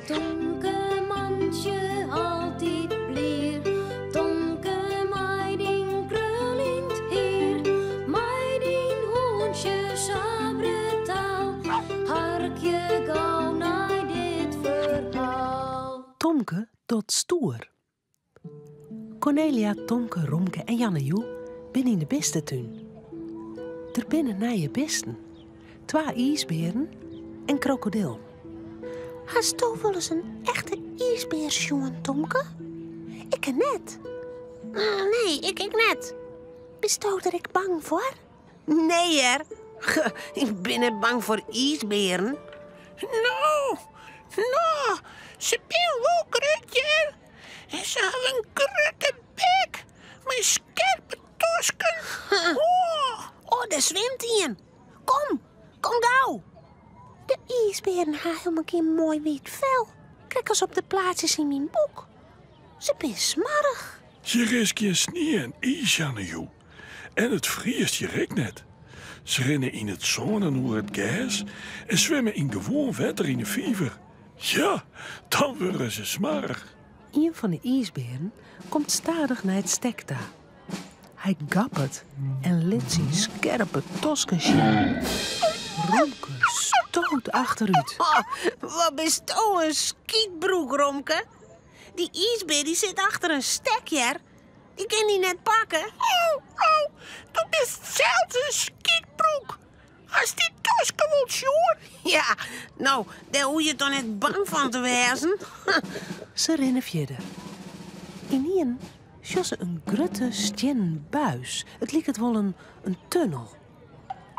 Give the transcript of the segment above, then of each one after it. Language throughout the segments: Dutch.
Tomke mandje altijd blier. Tomke meiding krullind heer. Meiding hoentje sabre taal. Harkje gauw naar dit verhaal. Tomke tot stoer. Cornelia, Tomke, Romke en Jannejoe binnen in de bestentuin. Er binnen nije besten. 2 ijsberen en krokodil. Hast du wel eens een echte ijsbeer zien, Tomke? Ik net. Nee, ik net. Bist u er ik bang voor? Nee, hè? Ik ben net bang voor ijsberen. Nou, ze zijn wel krutje. En ze hebben een krutte bek. Met scherpe tosken. Oh, daar zwemt hij. Kom gauw. De ijsberen hebben een keer mooi wit vel. Kijk eens op de plaatsjes in mijn boek. Ze zijn smarrig. Je risk je sneeuw en ijs, Jannejoe. En het vriest je rek net. Ze rennen in het zon en door het gas en zwemmen in gewoon water in de vijver. Ja, dan worden ze smarig. Een van de ijsberen komt stadig naar het stekta. Hij gappert en liet zijn scherpe tosken zien. Romke stoot achteruit. Wat bist u een skietbroek, Romke? Die ijsbeer die zit achter een stekje. Die kan die net pakken. Dat is zelfs een skietbroek. Als die tosken wilt zien. Ja, nou, daar hoef je toch net bang van te wezen. Ze rennen verder. In een zag ze een grutte stien buis. Het leek het wel een tunnel.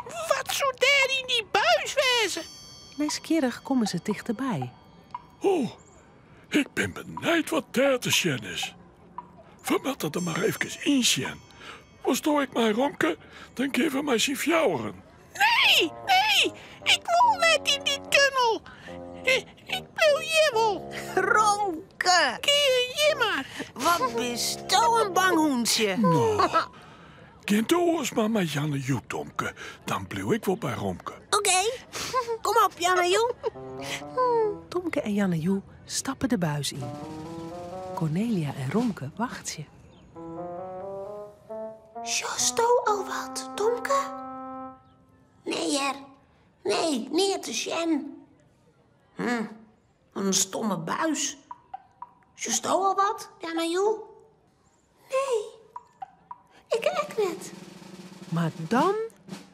Wat zou daar in die buis wezen? Nieuwsgierig komen ze dichterbij. Oh, ik ben benijd wat daar te zien is. Vermat dat er maar even in zien. Verstoor ik mij, Romke, dan geven mij zijn fjouweren. Nee, ik wil net in die tunnel. Ik wil jimmel. Romke, Keer jimmer. wat bist u een bang hoentje. Nou, geen doos maar met Jannejoe, Tomke. Dan blijf ik wel bij Romke. Oké, kom op, Jannejoe. Tomke en Jannejoe stappen de buis in. Cornelia en Romke wachten je. Sjost u al wat, Tomke? Nee, her. Nee, niet te zien. Een stomme buis. Just al wat, Jannejoe? Nee, ik net. Maar dan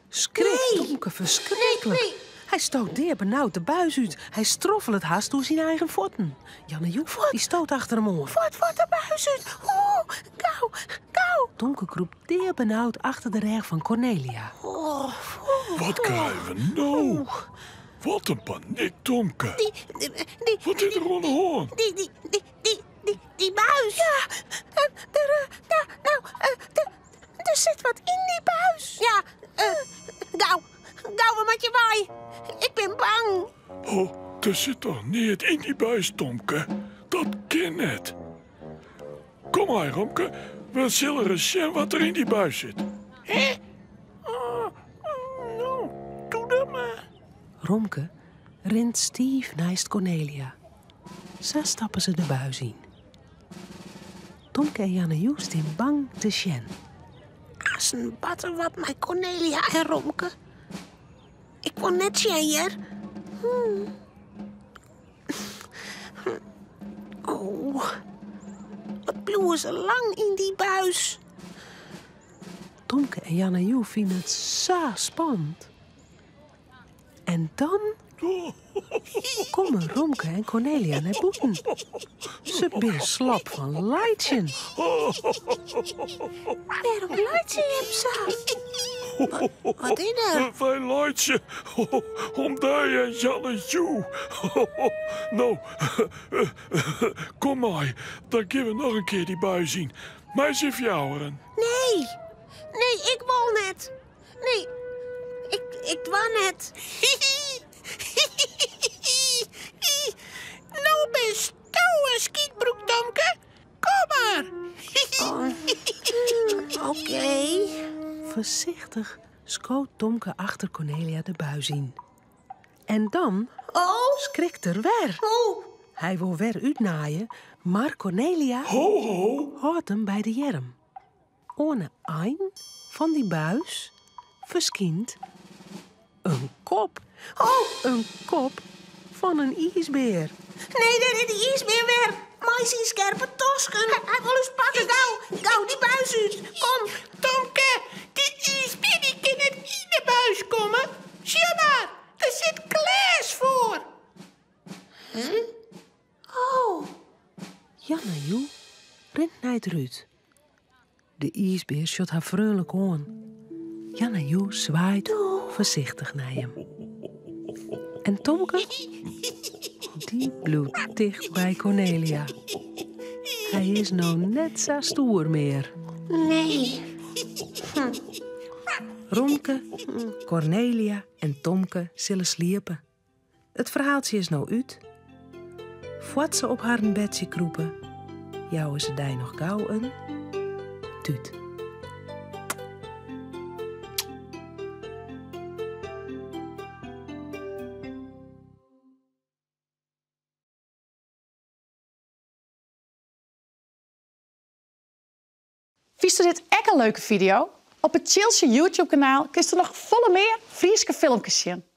schrikt Tomke verschrikkelijk. Nee. Hij stoot deer benauwd de buis uit. Hij stroffelt het haast door zijn eigen voeten. Jannejoe, die stoot achter hem aan. Wat de buis uit. Gauw. Tomke kroep deer benauwd achter de rug van Cornelia. Wat krijgen we nou? Wat een paniek, Tomke. Wat is er aan de hand? Die buis. Ja, er zit wat in die buis. Ja, gauw met je waai. Ik ben bang. Oh, er zit toch niet in die buis, Tomke. Dat kan net. Kom maar, Romke. We zullen eens zien wat er in die buis zit. Hé? Nou, doe dat maar. Romke rent stief naast Cornelia. Zo stappen ze de buis in. Tomke en Jannejoe staan bang te zien. Als een batter wat met Cornelia en Romke. Ik word net zien hier. Oh, wat bloeien ze lang in die buis. Tomke en Jannejoe vinden het zo spannend. En dan komen Romke en Cornelia naar boeten. Ze ben slap van leidjen. Waarom laat je hem zo? Wat is er? Wij leidje. Omdat je Jannejoe. Nou, kom maar. Dan kunnen we nog een keer die buis zien. Mij zijn fjouweren. Nee, ik wil net. Nee, ik wou net. Nou best touw een skietbroek, Tomke. Kom maar. Oké. Voorzichtig schoot Tomke achter Cornelia de buis in. En dan Oh, schrikt er weer. oh. Hij wil weer uitnaaien, maar Cornelia houdt hem bij de jerm. Aan een van die buis verschijnt een kop. Oh, een kop van een ijsbeer. Nee, die ijsbeer weer. Mooi zien scherpe tosken. Hij wil ons pakken, gauw, die buis uit. Kom. Tomke, die ijsbeer die kan net in de buis komen. Zie maar, er zit Klaas voor. Oh, Janne Joe rent naar het ruut. De ijsbeer shot haar vrolijk aan. Janne Joe zwaait voorzichtig naar hem. En Tomke, die bloedt dicht bij Cornelia. Hij is nou net zo stoer meer. nee. Romke, Cornelia en Tomke zullen sliepen. Het verhaaltje is nou uit. Voordat ze op haar bedje kroepen, jouwen ze daar nog gauw een tuut. Vist u dit echt een leuke video? Op het Chilsje YouTube-kanaal kun je nog volle meer Frieske filmpjes zien.